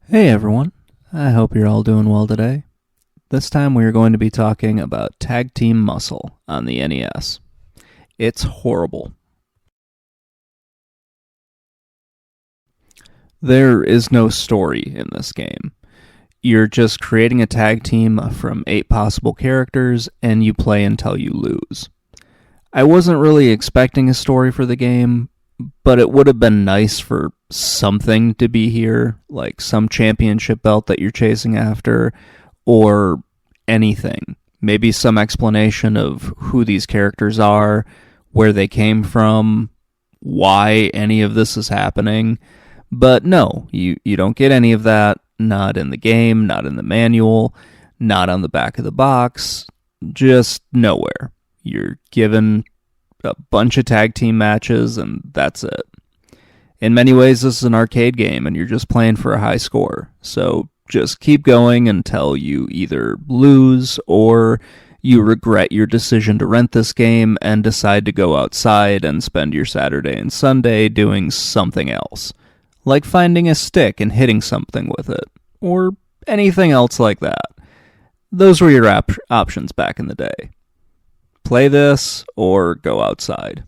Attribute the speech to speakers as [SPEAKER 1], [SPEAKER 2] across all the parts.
[SPEAKER 1] Hey everyone, I hope you're all doing well today. This time we are going to be talking about Tag Team Muscle on the NES. It's horrible. There is no story in this game. You're just creating a tag team from 8 possible characters and you play until you lose. I wasn't really expecting a story for the game, but it would have been nice for something to be here, like some championship belt that you're chasing after, or anything. Maybe some explanation of who these characters are, where they came from, why any of this is happening. But no, you don't get any of that. Not in the game, not in the manual, not on the back of the box, just nowhere. You're given a bunch of tag team matches, and that's it. In many ways, this is an arcade game, and you're just playing for a high score. So just keep going until you either lose or you regret your decision to rent this game and decide to go outside and spend your Saturday and Sunday doing something else, like finding a stick and hitting something with it, or anything else like that. Those were your options back in the day. Play this or go outside.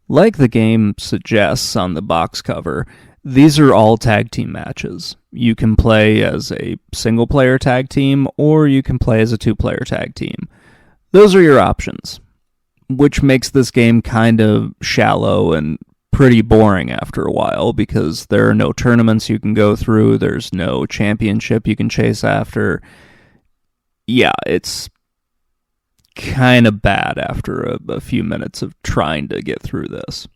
[SPEAKER 1] Like the game suggests on the box cover, these are all tag team matches. You can play as a single player tag team or you can play as a 2-player tag team. Those are your options, which makes this game kind of shallow and pretty boring after a while because there are no tournaments you can go through, there's no championship you can chase after. Yeah, it's kind of bad after a few minutes of trying to get through this.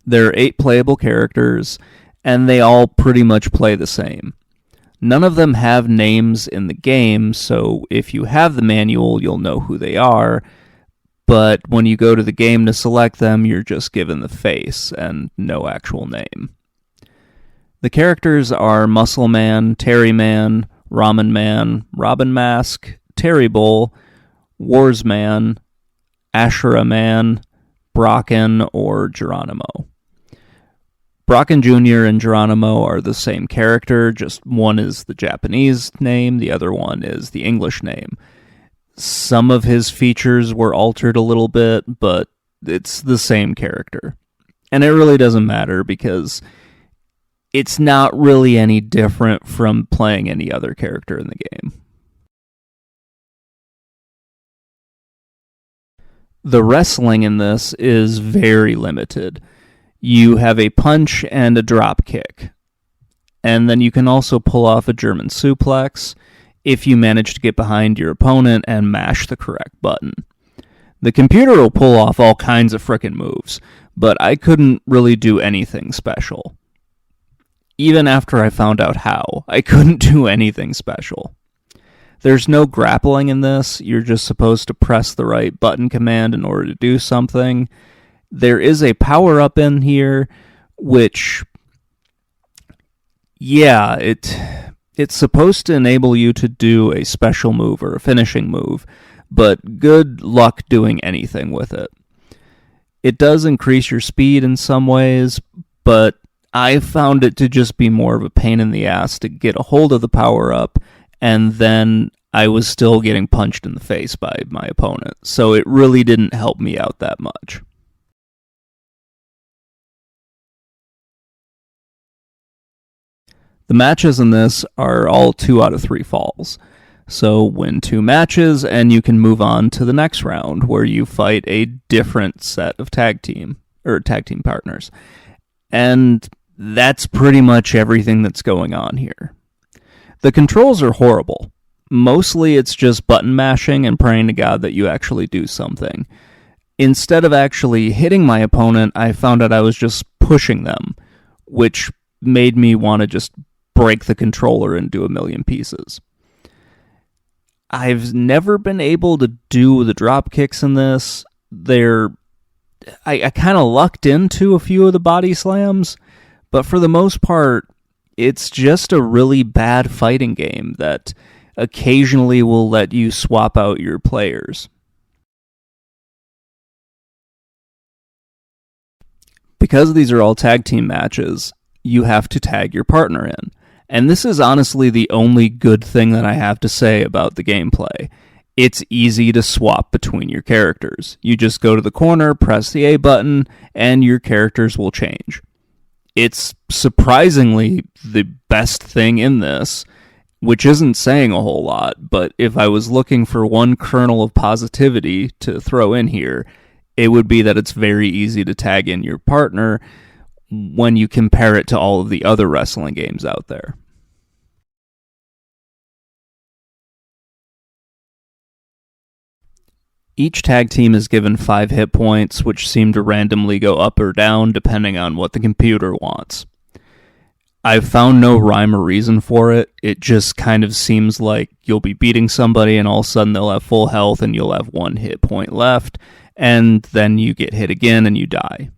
[SPEAKER 1] There are 8 playable characters, and they all pretty much play the same. None of them have names in the game, so if you have the manual, you'll know who they are, but when you go to the game to select them, you're just given the face and no actual name. The characters are Muscle Man, Terry Man, Ramen Man, Robin Mask, Terry Bull, Wars Man, Ashura Man, Brocken, or Geronimo. Brocken Jr. and Geronimo are the same character, just one is the Japanese name, the other one is the English name. Some of his features were altered a little bit, but it's the same character. And it really doesn't matter because it's not really any different from playing any other character in the game. The wrestling in this is very limited. You have a punch and a drop kick. And then you can also pull off a German suplex if you manage to get behind your opponent and mash the correct button. The computer will pull off all kinds of frickin' moves, but I couldn't really do anything special. Even after I found out how, I couldn't do anything special. There's no grappling in this, you're just supposed to press the right button command in order to do something. There is a power-up in here, which, yeah, it's supposed to enable you to do a special move or a finishing move, but good luck doing anything with it. It does increase your speed in some ways, but I found it to just be more of a pain in the ass to get a hold of the power-up, and then I was still getting punched in the face by my opponent, so it really didn't help me out that much. The matches in this are all 2 out of 3 falls. So win 2 matches and you can move on to the next round where you fight a different set of tag team partners. And that's pretty much everything that's going on here. The controls are horrible. Mostly it's just button mashing and praying to God that you actually do something. Instead of actually hitting my opponent, I found out I was just pushing them, which made me want to just break the controller into a million pieces. I've never been able to do the drop kicks in this. I kind of lucked into a few of the body slams, but for the most part, it's just a really bad fighting game that occasionally will let you swap out your players. Because these are all tag team matches, you have to tag your partner in. And this is honestly the only good thing that I have to say about the gameplay. It's easy to swap between your characters. You just go to the corner, press the A button, and your characters will change. It's surprisingly the best thing in this, which isn't saying a whole lot, but if I was looking for one kernel of positivity to throw in here, it would be that it's very easy to tag in your partner when you compare it to all of the other wrestling games out there. Each tag team is given 5 hit points, which seem to randomly go up or down depending on what the computer wants. I've found no rhyme or reason for it. It just kind of seems like you'll be beating somebody and all of a sudden they'll have full health and you'll have 1 hit point left, and then you get hit again and you die.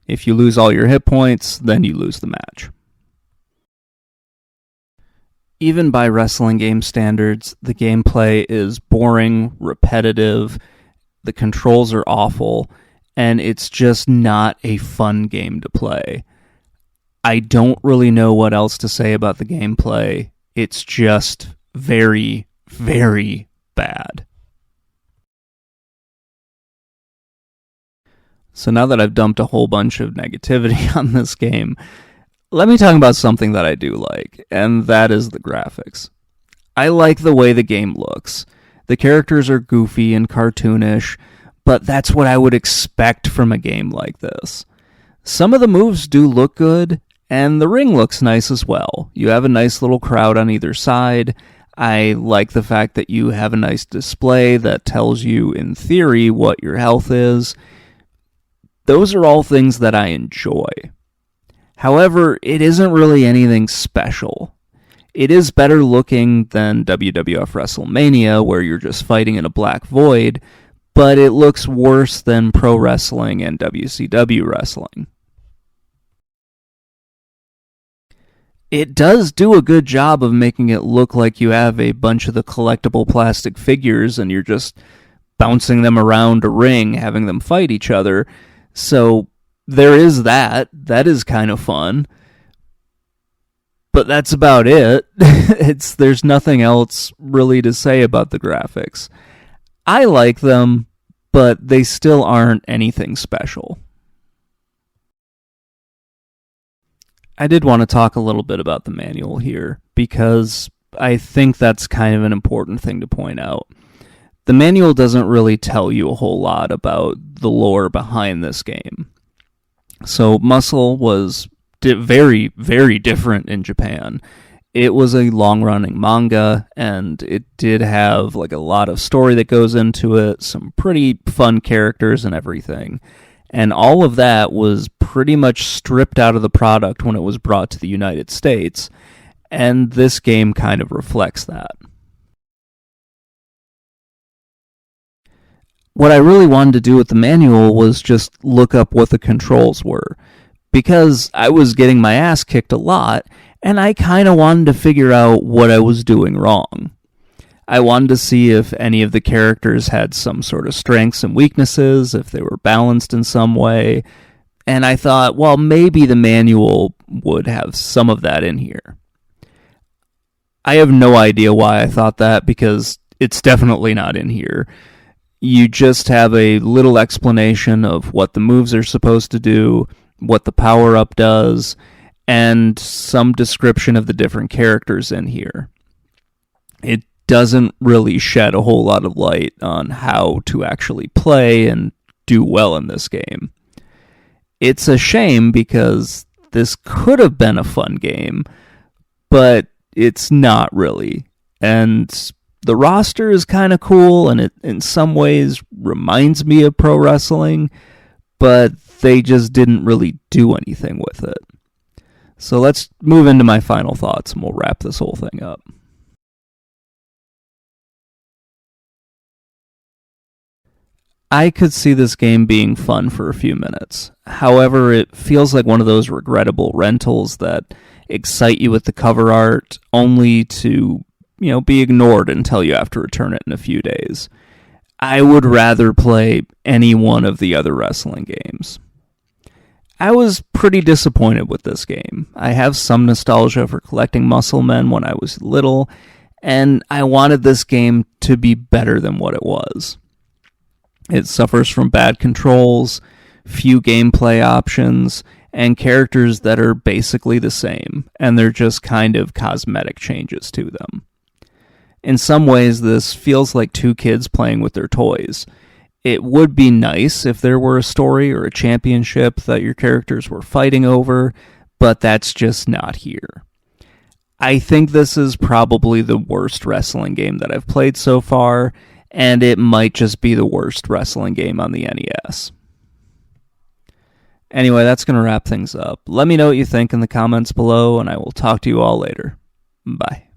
[SPEAKER 1] If you lose all your hit points, then you lose the match. Even by wrestling game standards, the gameplay is boring, repetitive, the controls are awful, and it's just not a fun game to play. I don't really know what else to say about the gameplay. It's just very, very bad. So now that I've dumped a whole bunch of negativity on this game, let me talk about something that I do like, and that is the graphics. I like the way the game looks. The characters are goofy and cartoonish, but that's what I would expect from a game like this. Some of the moves do look good, and the ring looks nice as well. You have a nice little crowd on either side. I like the fact that you have a nice display that tells you, in theory, what your health is. Those are all things that I enjoy. However, it isn't really anything special. It is better looking than WWF WrestleMania, where you're just fighting in a black void, but it looks worse than pro wrestling and WCW wrestling. It does do a good job of making it look like you have a bunch of the collectible plastic figures and you're just bouncing them around a ring, having them fight each other. So there is that. That is kind of fun. But that's about it. There's nothing else really to say about the graphics. I like them, but they still aren't anything special. I did want to talk a little bit about the manual here, because I think that's kind of an important thing to point out. The manual doesn't really tell you a whole lot about the lore behind this game. So M.U.S.C.L.E was very, very different in Japan. It was a long-running manga, and it did have like a lot of story that goes into it, some pretty fun characters and everything. And all of that was pretty much stripped out of the product when it was brought to the United States, and this game kind of reflects that. What I really wanted to do with the manual was just look up what the controls were, because I was getting my ass kicked a lot, and I kind of wanted to figure out what I was doing wrong. I wanted to see if any of the characters had some sort of strengths and weaknesses, if they were balanced in some way, and I thought, well, maybe the manual would have some of that in here. I have no idea why I thought that, because it's definitely not in here. You just have a little explanation of what the moves are supposed to do, what the power-up does, and some description of the different characters in here. It doesn't really shed a whole lot of light on how to actually play and do well in this game. It's a shame, because this could have been a fun game, but it's not really. And the roster is kind of cool, and it in some ways reminds me of pro wrestling, but they just didn't really do anything with it. So let's move into my final thoughts, and we'll wrap this whole thing up. I could see this game being fun for a few minutes. However, it feels like one of those regrettable rentals that excite you with the cover art only to, be ignored until you have to return it in a few days. I would rather play any one of the other wrestling games. I was pretty disappointed with this game. I have some nostalgia for collecting muscle men when I was little, and I wanted this game to be better than what it was. It suffers from bad controls, few gameplay options, and characters that are basically the same, and they're just kind of cosmetic changes to them. In some ways, this feels like two kids playing with their toys. It would be nice if there were a story or a championship that your characters were fighting over, but that's just not here. I think this is probably the worst wrestling game that I've played so far, and it might just be the worst wrestling game on the NES. Anyway, that's going to wrap things up. Let me know what you think in the comments below, and I will talk to you all later. Bye.